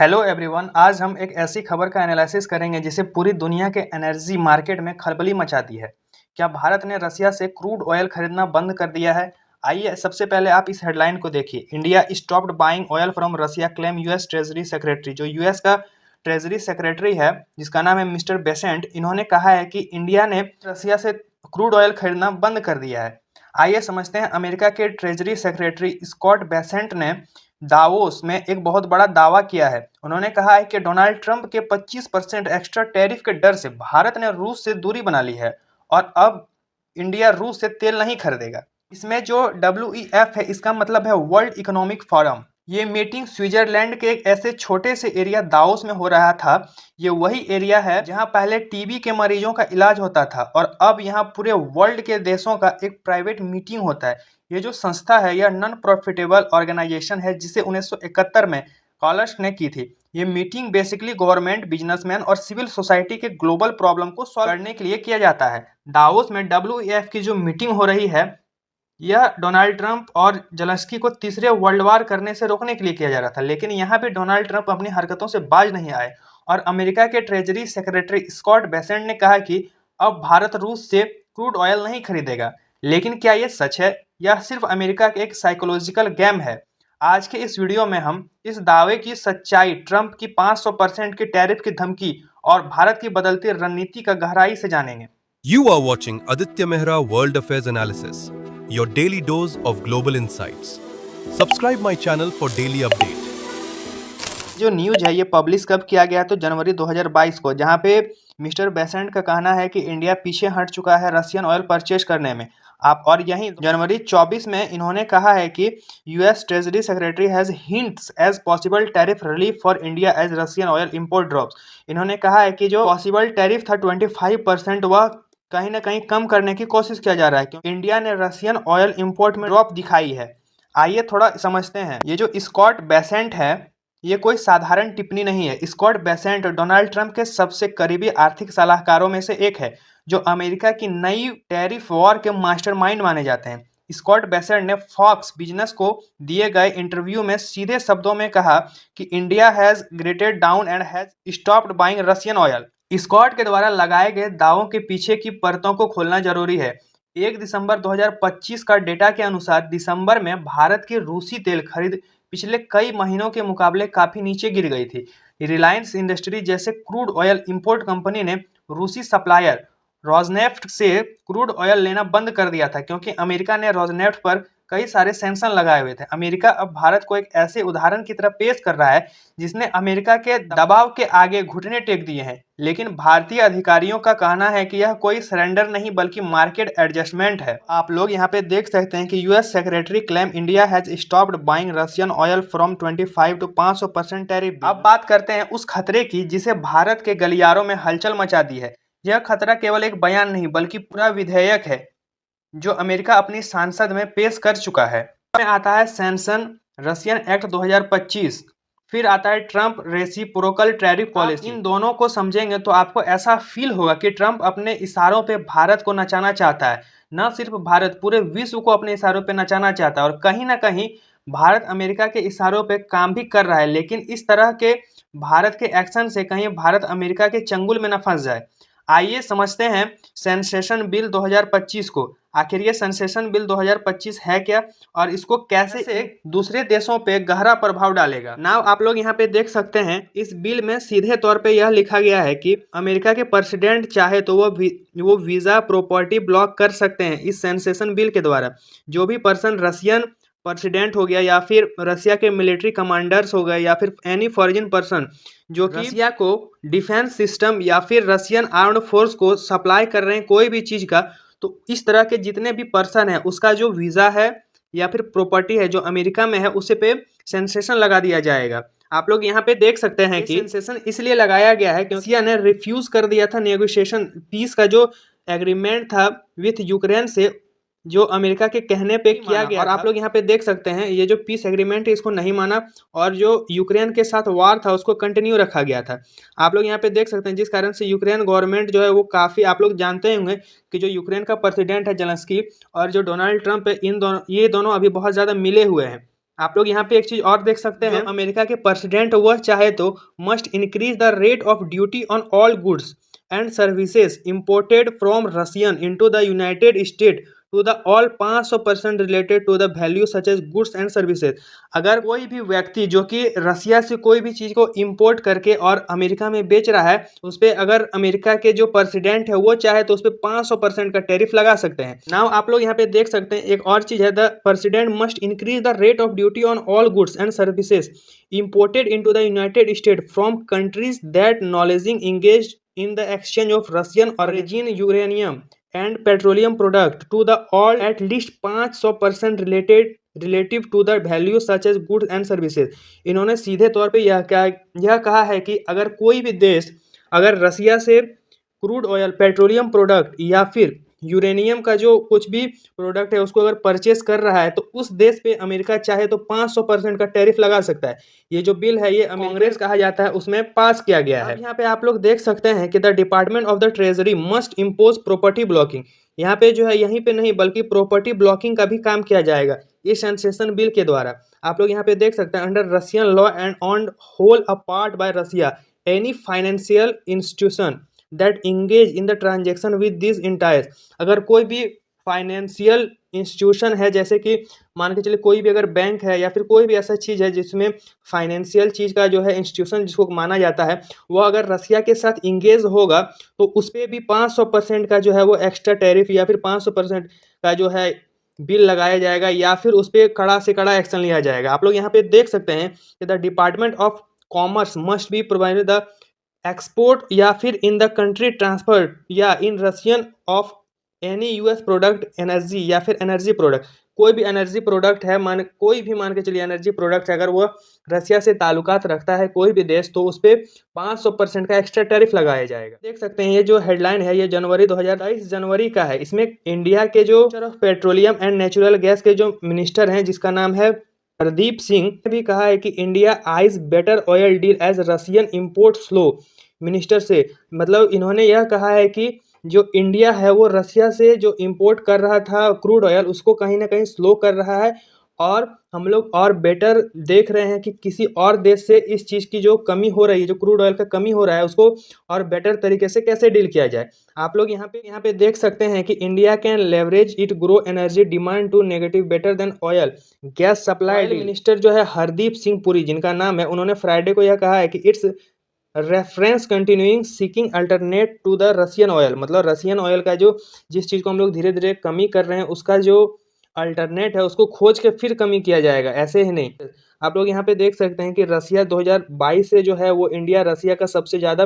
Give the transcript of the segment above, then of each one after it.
Hello everyone, आज हम एक ऐसी खबर का एनालिसिस करेंगे जिसे पूरी दुनिया के एनर्जी मार्केट में खलबली मचा दी है। क्या भारत ने रसिया से क्रूड ऑयल खरीदना बंद कर दिया है? आइए सबसे पहले आप इस हेडलाइन को देखिए। India stopped buying oil from Russia, claim US treasury secretary. जो यूएस का ट्रेजरी सेक्रेटरी है, जिसका नाम है मिस्टर बेसेंट, इन्होंने कहा है कि इंडिया ने रसिया से क्रूड ऑयल खरीदना बंद कर दिया है। आइए समझते हैं। अमेरिका के ट्रेजरी सेक्रेटरी स्कॉट बेसेंट ने दावोस में एक बहुत बड़ा दावा किया है। उन्होंने कहा है कि डोनाल्ड ट्रंप के 25% एक्स्ट्रा टैरिफ के डर से भारत ने रूस से दूरी बना ली है और अब इंडिया रूस से तेल नहीं खरीदेगा। इसमें जो WEF है, इसका मतलब है वर्ल्ड इकोनॉमिक फोरम। ये मीटिंग स्विट्जरलैंड के एक ऐसे छोटे से एरिया दावोस में हो रहा था। ये वही एरिया है जहां पहले टीबी के मरीजों का इलाज होता था और अब यहां पूरे वर्ल्ड के देशों का एक प्राइवेट मीटिंग होता है। ये जो संस्था है, यह नॉन प्रॉफिटेबल ऑर्गेनाइजेशन है, जिसे 1971 में कॉलर्स ने की थी। ये मीटिंग बेसिकली गवर्नमेंट, बिजनेसमैन और सिविल सोसाइटी के ग्लोबल प्रॉब्लम को सॉल्व करने के लिए किया जाता है। दावोस में WEF की जो मीटिंग हो रही है, यह डोनाल्ड ट्रंप और जेलेंस्की को तीसरे वर्ल्ड वार करने से रोकने के लिए किया जा रहा था। लेकिन यहाँ भी डोनाल्ड ट्रंप अपनी हरकतों से बाज नहीं आए और अमेरिका के ट्रेजरी सेक्रेटरी स्कॉट बेसेंट ने कहा कि अब भारत रूस से क्रूड ऑयल नहीं खरीदेगा। लेकिन क्या ये सच है या सिर्फ अमेरिका का एक साइकोलॉजिकल गेम है? आज के इस वीडियो में हम इस दावे की सच्चाई, ट्रंप की 500% की टैरिफ की धमकी और भारत की बदलती रणनीति का गहराई से जानेंगे। You are watching Aditya Mehra World Affairs Analysis, your daily dose of global insights. Subscribe my channel for daily update. जो न्यूज है ये पब्लिश कब किया गया? तो जनवरी 2022 को, जहां पे मिस्टर बेसेंट का कहना है कि इंडिया पीछे हट चुका है रशियन ऑयल परचेज करने में। आप और यहीं जनवरी 24 में इन्होंने कहा है कि US treasury secretary has hints as possible tariff relief for India as Russian oil import drops. इन्होंने कहा है कि जो पॉसिबल टैरिफ था 25%, वह कहीं ना कहीं कम करने की कोशिश किया जा रहा है क्योंकि इंडिया ने रशियन ऑयल इंपोर्ट में ड्रॉप दिखाई है। आइए थोड़ा समझते हैं। ये जो स्कॉट बेसेंट है, ये कोई साधारण टिप्पणी नहीं है। स्कॉट बेसेंट डोनाल्ड ट्रंप के सबसे करीबी आर्थिक सलाहकारों में से एक है, जो अमेरिका की नई टैरिफ वॉर के मास्टरमाइंड माने जाते हैं। स्कॉट बेसेंट ने फॉक्स बिजनेस को दिए गए इंटरव्यू में सीधे शब्दों में कहा कि India has graded down and has stopped buying Russian oil. Scott के द्वारा लगाए गए दावों के पीछे की परतों को खोलना जरूरी है। 1 दिसंबर 2025 का डेटा के अनुसार दिसंबर में भारत की रूसी तेल खरीद पिछले कई महीनों के मुकाबले काफी नीचे गिर गई थी। रिलायंस इंडस्ट्री जैसे क्रूड ऑयल इंपोर्ट कंपनी ने रूसी सप्लायर रोजनेफ्ट से क्रूड ऑयल लेना बंद कर दिया था क्योंकि अमेरिका ने रोजनेफ्ट पर कई सारे सैंक्शन लगाए हुए थे। अमेरिका अब भारत को एक ऐसे उदाहरण की तरह पेश कर रहा है जिसने अमेरिका के दबाव के आगे घुटने टेक दिए हैं। लेकिन भारतीय अधिकारियों का कहना है कि यह कोई सरेंडर नहीं बल्कि मार्केट एडजस्टमेंट है। आप लोग यहाँ पे देख सकते हैं कि US secretary claim India has stopped buying Russian oil from 25 to 500% tariff. अब बात करते हैं उस खतरे की जिसे भारत के गलियारों में हलचल मचा दी है। यह खतरा केवल एक बयान नहीं बल्कि पूरा विधेयक है जो अमेरिका अपनी संसद में पेश कर चुका है। में आता है सैंक्शन रशियन एक्ट 2025, फिर आता है ट्रंप रेसिप्रोकल टैरिफ पॉलिसी। इन दोनों को समझेंगे तो आपको ऐसा फील होगा कि ट्रंप अपने इशारों पे भारत को नचाना चाहता है। न सिर्फ भारत, पूरे विश्व को अपने इशारों पे नचाना चाहता है और कहीं ना कहीं भारत अमेरिका के इशारों पे काम भी कर रहा है। लेकिन इस तरह के भारत के एक्शन से कहीं भारत अमेरिका के चंगुल में न फंस जाए। आइए समझते हैं सेंसेशन बिल 2025 को। आखिर ये सेंसेशन बिल 2025 है क्या और इसको कैसे दूसरे देशों पे गहरा प्रभाव डालेगा? नाउ आप लोग यहाँ पे देख सकते हैं, इस बिल में सीधे तौर पे यह लिखा गया है कि अमेरिका के प्रेसिडेंट चाहे तो वो वीजा प्रॉपर्टी ब्लॉक कर सकते हैं। इस सेंसेशन बिल के द्वारा जो भी पर्सन रशियन प्रेसिडेंट हो गया या फिर रशिया के मिलिट्री कमांडर्स हो गए या फिर एनी फॉरेन पर्सन जो कि रशिया को डिफेंस सिस्टम या फिर रशियन आर्म्ड फोर्स को सप्लाई कर रहे हैं कोई भी चीज़ का, तो इस तरह के जितने भी पर्सन है उसका जो वीज़ा है या फिर प्रॉपर्टी है जो अमेरिका में है उसे पे सेंसेशन लगा दिया जाएगा। आप लोग यहाँ पे देख सकते हैं कि सेंसेशन इसलिए लगाया गया है क्योंकि रशिया ने रिफ्यूज कर दिया था नेगोशिएशन पीस का जो एग्रीमेंट था विथ यूक्रेन से, जो अमेरिका के कहने पे किया गया। और आप लोग यहाँ पे देख सकते हैं ये जो पीस एग्रीमेंट है इसको नहीं माना और जो यूक्रेन के साथ वार था उसको कंटिन्यू रखा गया था। आप लोग यहाँ पे देख सकते हैं जिस कारण से यूक्रेन गवर्नमेंट जो है वो काफ़ी, आप लोग जानते होंगे कि जो यूक्रेन का प्रेसिडेंट है जेलेंस्की और जो डोनाल्ड ट्रंप है, ये दोनों अभी बहुत ज़्यादा मिले हुए हैं। आप लोग यहाँ पे एक चीज और देख सकते हैं, अमेरिका के प्रेसिडेंट वह चाहे तो must increase the rate of duty on all goods and services imported from Russian into the United State to the all 500% related to the value such as goods and services. अगर कोई भी व्यक्ति जो कि रसिया से कोई भी चीज़ को इंपोर्ट करके और अमेरिका में बेच रहा है, उस पर अगर अमेरिका के जो प्रेसिडेंट है वो चाहे तो उस पर 500% का टैरिफ लगा सकते हैं। नाउ आप लोग यहाँ पे देख सकते हैं एक और चीज़ है, the president must increase the rate of duty on all goods and services imported into the United State from countries that acknowledging engage in the exchange of Russian origin uranium and petroleum product to the all at least 500% relative to the value such as goods and services। इन्होंने सीधे तौर पे यह कहा है कि अगर कोई भी देश अगर रसिया से क्रूड ऑयल, पेट्रोलियम प्रोडक्ट या फिर यूरेनियम का जो कुछ भी प्रोडक्ट है उसको अगर परचेस कर रहा है तो उस देश पे अमेरिका चाहे तो 500% का टैरिफ लगा सकता है। ये जो बिल है ये कांग्रेस कहा जाता है उसमें पास किया गया है। यहाँ पे आप लोग देख सकते हैं कि the department of the treasury must impose property blocking. यहाँ पे जो है यहीं पे नहीं बल्कि प्रॉपर्टी ब्लॉकिंग का भी काम किया जाएगा इस सेंसेशन बिल के द्वारा। आप लोग यहाँ पे देख सकते हैं under Russian law and on whole a part by Russia any financial institution that engage in the transaction with this entire. अगर कोई भी फाइनेंशियल इंस्टीट्यूशन है, जैसे कि मान के चलिए कोई भी अगर बैंक है या फिर कोई भी ऐसा चीज़ है जिसमें फाइनेंशियल चीज़ का जो है इंस्टीट्यूशन जिसको माना जाता है, वो अगर रसिया के साथ इंगेज होगा तो उस पर भी 500% का जो है वो एक्स्ट्रा टैरिफ या फिर 500% का जो है बिल लगाया जाएगा या फिर उस पर कड़ा से कड़ा एक्शन लिया जाएगा। आप लोग यहाँ पे देख सकते हैं कि the department of commerce must be provided the export या फिर इन द कंट्री ट्रांसफर या इन Russian of any US product energy या फिर एनर्जी प्रोडक्ट। कोई भी एनर्जी प्रोडक्ट है, कोई भी मान के चलिए एनर्जी प्रोडक्ट है, अगर वो रसिया से ताल्लुकात रखता है कोई भी देश तो उस पर 500% का एक्स्ट्रा टैरिफ लगाया जाएगा। देख सकते हैं ये जो हेडलाइन है ये जनवरी 2023 जनवरी का है। इसमें इंडिया के जो पेट्रोलियम एंड नेचुरल गैस के जो मिनिस्टर हैं जिसका नाम है हरदीप सिंह ने भी कहा है कि India eyes better oil deal as Russian import slow. Minister से मतलब इन्होंने यह कहा है कि जो इंडिया है वो रसिया से जो इंपोर्ट कर रहा था क्रूड ऑयल उसको कहीं ना कहीं स्लो कर रहा है और हम लोग और बेटर देख रहे हैं कि किसी और देश से इस चीज़ की जो कमी हो रही है, जो क्रूड ऑयल का कमी हो रहा है, उसको और बेटर तरीके से कैसे डील किया जाए। आप लोग यहाँ पे देख सकते हैं कि India can leverage it grow energy demand to negative better than oil gas supply. Minister जो है हरदीप सिंह पुरी जिनका नाम है, उन्होंने फ्राइडे को यह कहा है कि it's reference continuing seeking alternate to the Russian oil. मतलब रशियन ऑयल का जो जिस चीज़ को हम लोग धीरे धीरे कमी कर रहे हैं उसका जो अल्टरनेट है उसको खोज के फिर कमी किया जाएगा, ऐसे ही नहीं। आप लोग यहाँ पे देख सकते हैं कि रसिया 2022 से जो है वो इंडिया रसिया का सबसे ज़्यादा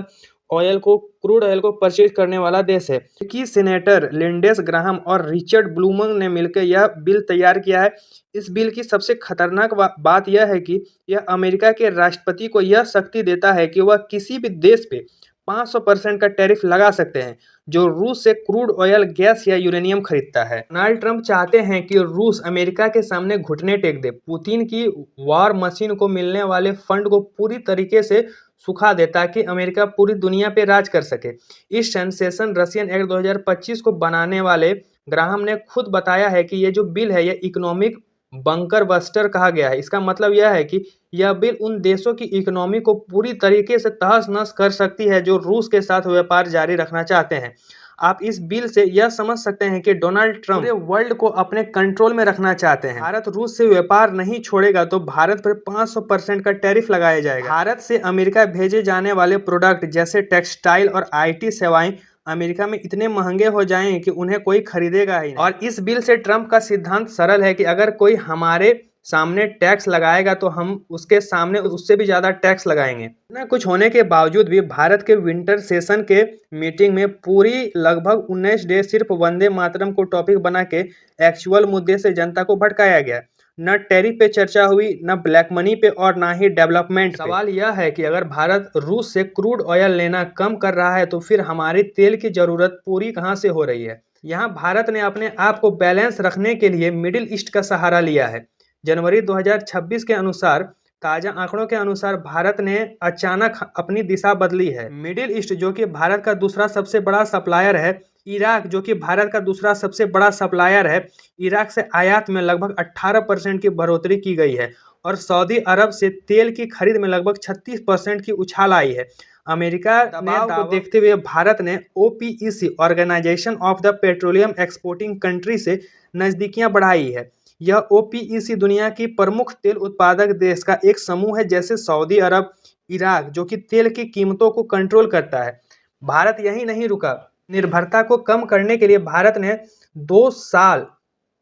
क्रूड ऑयल को परचेज करने वाला देश है। कि सीनेटर लिंडेस ग्राहम और रिचर्ड ब्लूमंग ने मिलकर यह बिल तैयार किया है। इस बिल की सबसे खतरनाक बात यह है कि यह अमेरिका के राष्ट्रपति को यह शक्ति देता है कि वह किसी भी देश पे 500% का टैरिफ लगा सकते हैं जो रूस से क्रूड ऑयल, गैस या यूरेनियम खरीदता है। डोनाल्ड ट्रंप चाहते हैं कि रूस अमेरिका के सामने घुटने टेक दे, पुतिन की वॉर मशीन को मिलने वाले फंड को पूरी तरीके से सुखा दे ताकि अमेरिका पूरी दुनिया पे राज कर सके। इस सेंसेशन रशियन एक्ट 2025 को बनाने वाले ग्राहम ने खुद बताया है कि ये जो बिल है ये इकोनॉमिक बंकर बस्टर कहा गया है। इसका मतलब यह है कि यह बिल उन देशों की इकोनॉमी को पूरी तरीके से तहस नहस कर सकती है जो रूस के साथ व्यापार जारी रखना चाहते हैं। आप इस बिल से यह समझ सकते हैं कि डोनाल्ड ट्रंप पूरे वर्ल्ड को अपने कंट्रोल में रखना चाहते हैं। भारत रूस से व्यापार नहीं छोड़ेगा तो भारत पर 500% का टैरिफ लगाया जाएगा। भारत से अमेरिका भेजे जाने वाले प्रोडक्ट जैसे टेक्सटाइल और IT सेवाएं अमेरिका में इतने महंगे हो जाएं कि उन्हें कोई खरीदेगा ही नहीं। और इस बिल से ट्रंप का सिद्धांत सरल है कि अगर कोई हमारे सामने टैक्स लगाएगा तो हम उसके सामने उससे भी ज़्यादा टैक्स लगाएंगे। इतना कुछ होने के बावजूद भी भारत के विंटर सेशन के मीटिंग में पूरी लगभग 19 डे सिर्फ वंदे मातरम को टॉपिक बना के एक्चुअल मुद्दे से जनता को भटकाया गया। न टैरिफ पे चर्चा हुई, न ब्लैक मनी पे और ना ही डेवलपमेंट। सवाल यह है कि अगर भारत रूस से क्रूड ऑयल लेना कम कर रहा है तो फिर हमारी तेल की जरूरत पूरी कहाँ से हो रही है। यहाँ भारत ने अपने आप को बैलेंस रखने के लिए मिडिल ईस्ट का सहारा लिया है। जनवरी 2026 के अनुसार ताजा आंकड़ों के अनुसार भारत ने अचानक अपनी दिशा बदली है। मिडिल ईस्ट जो कि भारत का दूसरा सबसे बड़ा सप्लायर है, इराक जो कि भारत का दूसरा सबसे बड़ा सप्लायर है, इराक से आयात में लगभग 18% की बढ़ोतरी की गई है और सऊदी अरब से तेल की खरीद में लगभग 36% की उछाल आई है। अमेरिका दबाव को देखते हुए भारत ने OPEC organization of the petroleum exporting country से नजदीकियां बढ़ाई है। यह OPEC दुनिया की प्रमुख तेल उत्पादक देश का एक समूह है, जैसे सऊदी अरब, इराक जो कि तेल की कीमतों को कंट्रोल करता है। भारत यही नहीं रुका, निर्भरता को कम करने के लिए भारत ने 2 साल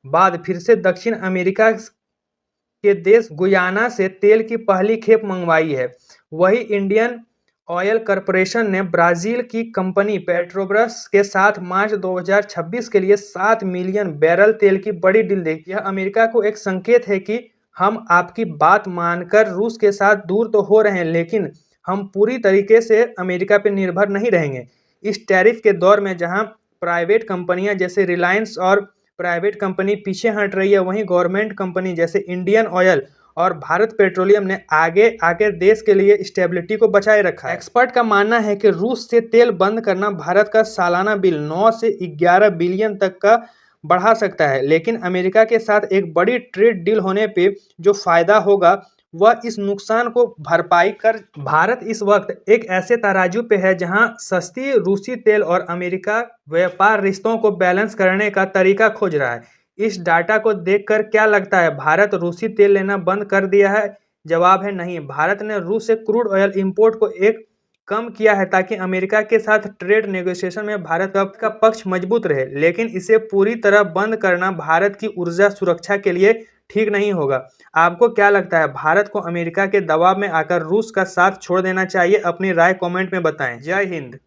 बाद फिर से दक्षिण अमेरिका के देश गुयाना से तेल की पहली खेप मंगवाई है। वही इंडियन ऑयल कॉरपोरेशन ने ब्राजील की कंपनी पेट्रोब्रस के साथ मार्च 2026 के लिए 7 मिलियन बैरल तेल की बड़ी डील दी। यह अमेरिका को एक संकेत है कि हम आपकी बात मानकर रूस के साथ दूर तो हो रहे हैं, लेकिन हम पूरी तरीके से अमेरिका पर निर्भर नहीं रहेंगे। इस टैरिफ के दौर में जहां प्राइवेट कंपनियां जैसे रिलायंस और प्राइवेट कंपनी पीछे हट रही है, वहीं गवर्नमेंट कंपनी जैसे इंडियन ऑयल और भारत पेट्रोलियम ने आगे आकर देश के लिए स्टेबिलिटी को बचाए रखा है। एक्सपर्ट का मानना है कि रूस से तेल बंद करना भारत का सालाना बिल 9 से 11 बिलियन तक का बढ़ा सकता है, लेकिन अमेरिका के साथ एक बड़ी ट्रेड डील होने पे जो फायदा होगा वह इस नुकसान को भरपाई कर। भारत इस वक्त एक ऐसे तराजू पे है जहां सस्ती रूसी तेल और अमेरिका व्यापार रिश्तों को बैलेंस करने का तरीका खोज रहा है। इस डाटा को देखकर क्या लगता है, भारत रूसी तेल लेना बंद कर दिया है? जवाब है नहीं। भारत ने रूस से क्रूड ऑयल इंपोर्ट को एक कम किया है ताकि अमेरिका के साथ ट्रेड नेगोशिएशन में भारत का पक्ष मजबूत रहे, लेकिन इसे पूरी तरह बंद करना भारत की ऊर्जा सुरक्षा के लिए ठीक नहीं होगा। आपको क्या लगता है, भारत को अमेरिका के दबाव में आकर रूस का साथ छोड़ देना चाहिए? अपनी राय कमेंट में बताएं। जय Hind.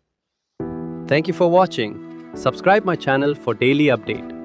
Thank you for watching. Subscribe my channel for daily update.